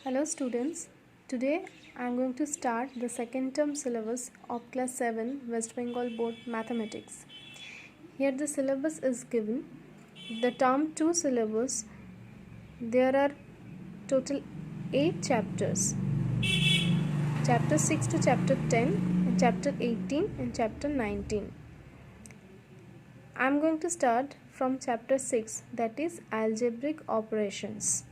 Hello students, today I am going to start the second term syllabus of class 7 West Bengal Board Mathematics. Here the syllabus is given. The term 2 syllabus, there are total 8 chapters. Chapter 6 to chapter 10 and chapter 18 and chapter 19. I am going to start from chapter 6, that is algebraic operations.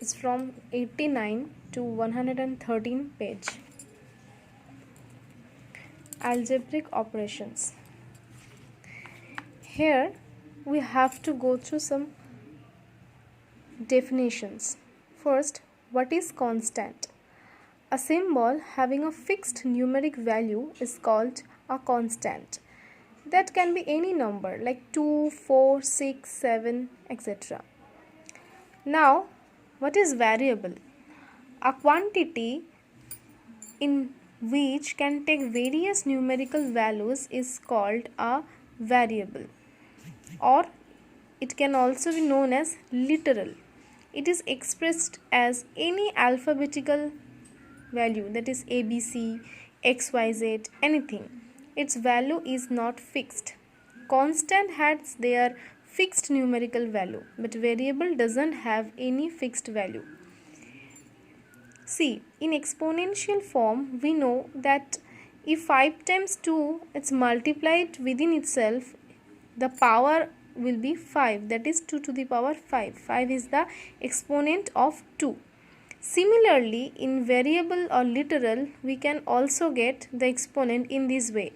It's from 89 to 113 page. Algebraic operations. Here we have to go through some definitions. First, what is constant? A symbol having a fixed numeric value is called a constant. That can be any number like 2, 4, 6, 7, etc. Now, what is variable? A quantity in which can take various numerical values is called a variable, or it can also be known as literal. It is expressed as any alphabetical value, that is ABC, XYZ, anything. Its value is not fixed. Constant has their fixed numerical value, but variable doesn't have any fixed value. See, in exponential form, we know that if 5 times 2 is multiplied within itself, the power will be 5, that is 2 to the power 5. 5 is the exponent of 2. Similarly, in variable or literal, we can also get the exponent in this way.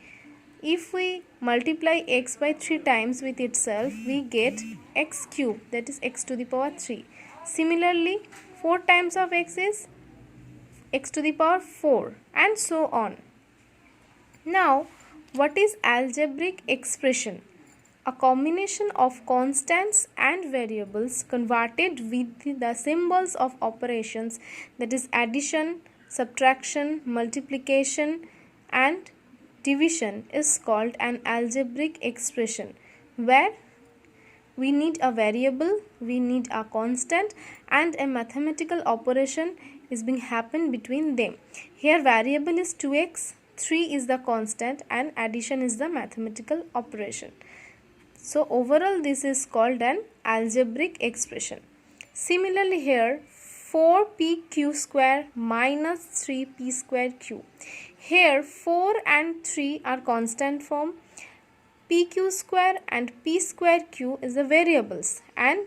If we multiply x by 3 times with itself, we get x cube, that is x to the power 3. Similarly, 4 times of x is x to the power 4, and so on. Now, what is algebraic expression? A combination of constants and variables converted with the symbols of operations, that is addition, subtraction, multiplication and division, is called an algebraic expression, where we need a variable, we need a constant, and a mathematical operation is being happen between them. Here variable is 2x, 3 is the constant, and addition is the mathematical operation. So overall this is called an algebraic expression. Similarly here 4pq square minus 3p square q. Here 4 and 3 are constant form, pq square and p square q is the variables, and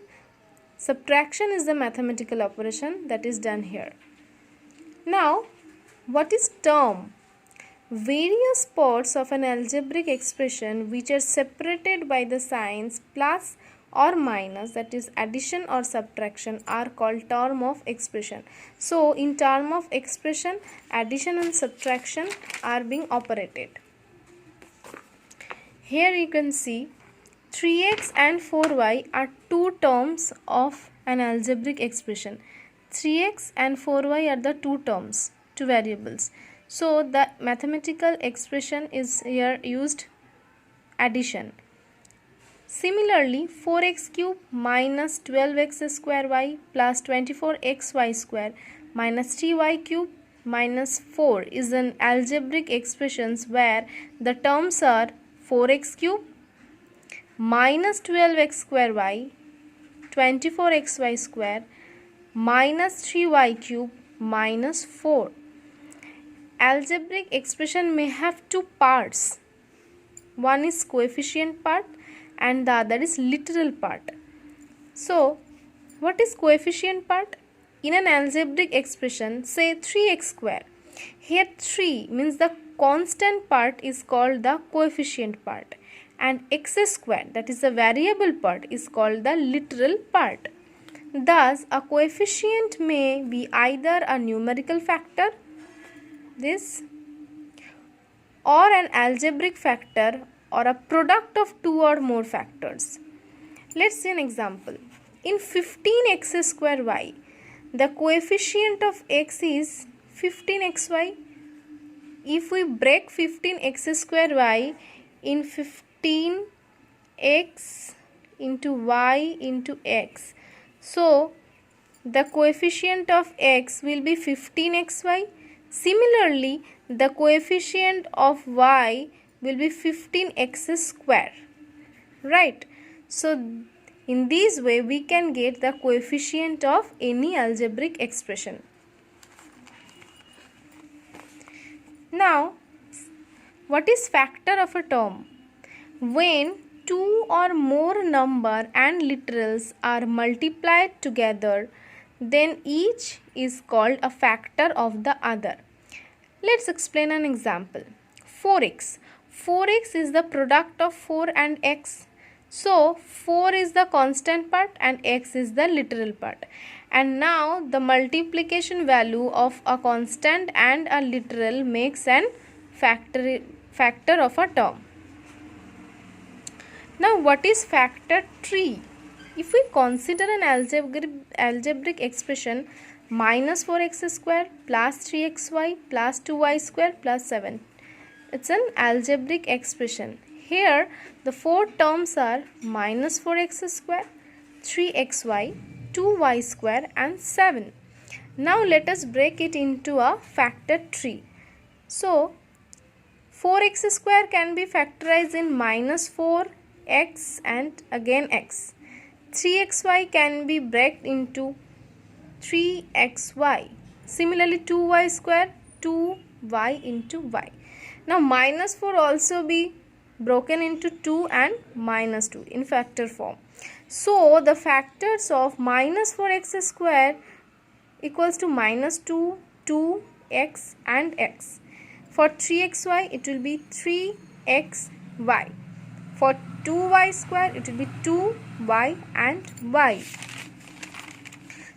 subtraction is the mathematical operation that is done here. Now, what is term? Various parts of an algebraic expression which are separated by the signs plus or minus, that is addition or subtraction, are called term of expression. So, in term of expression, addition and subtraction are being operated. Here you can see 3x and 4y are two terms of an algebraic expression. 3x and 4y are the two terms, two variables. So the mathematical expression is here used addition. Similarly, 4x cube minus 12x square y plus 24xy square minus 3y cube minus 4 is an algebraic expressions where the terms are 4x cube minus 12x square y, 24xy square minus 3y cube minus 4. Algebraic expression may have two parts. One is coefficient part and the other is literal part. So, what is coefficient part? In an algebraic expression, say 3x square. Here 3 means the constant part is called the coefficient part, and x square, that is the variable part, is called the literal part. Thus, a coefficient may be either a numerical factor, this, or an algebraic factor, or a product of two or more factors. Let's see an example. In 15x square y, the coefficient of x is 15xy. If we break 15x square y in 15x into y into x, so the coefficient of x will be 15xy. Similarly, the coefficient of y will be 15x square. Right? So, in this way, we can get the coefficient of any algebraic expression. Now, what is factor of a term? When two or more number and literals are multiplied together, then each is called a factor of the other. Let's explain an example. 4x. 4x is the product of 4 and x. So, 4 is the constant part and x is the literal part. And now, the multiplication value of a constant and a literal makes an factor of a term. Now, what is factor tree? If we consider an algebraic expression minus 4x square plus 3xy plus 2y square plus 7. It's an algebraic expression. Here, the four terms are minus 4x square, 3xy, 2y square and 7. Now, let us break it into a factor tree. So, 4x square can be factorized in minus 4x and again x. 3xy can be broken into 3xy. Similarly, 2y square, 2y into y. Now, minus 4 also be broken into 2 and minus 2 in factor form. So, the factors of minus 4x square equals to minus 2, 2x and x. For 3xy, it will be 3xy. For 2y square, it will be 2y and y.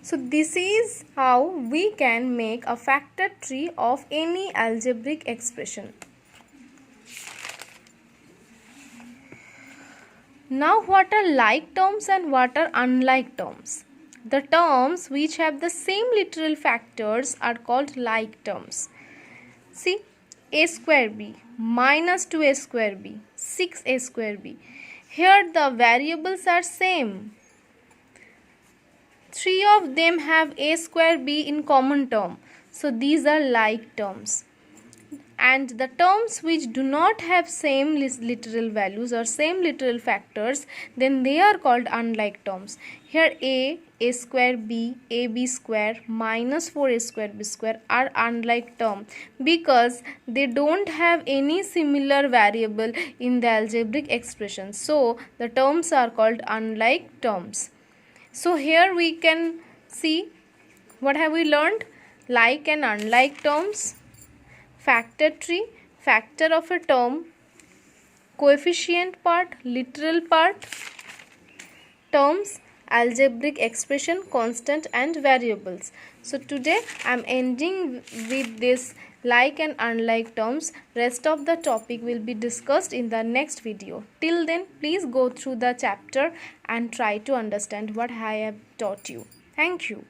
So, this is how we can make a factor tree of any algebraic expression. Now, what are like terms and what are unlike terms? The terms which have the same literal factors are called like terms. See, a square b, minus 2a square b, 6a square b. Here the variables are same. Three of them have a square b in common term. So these are like terms. And the terms which do not have same literal values or same literal factors, then they are called unlike terms. Here a square b, ab square, minus 4a square b square are unlike term because they don't have any similar variable in the algebraic expression. So the terms are called unlike terms. So here we can see what have we learned? Like and unlike terms, factor tree, factor of a term, coefficient part, literal part, terms, algebraic expression, constant and variables. So today I am ending with this like and unlike terms. Rest of the topic will be discussed in the next video. Till then, please go through the chapter and try to understand what I have taught you. Thank you.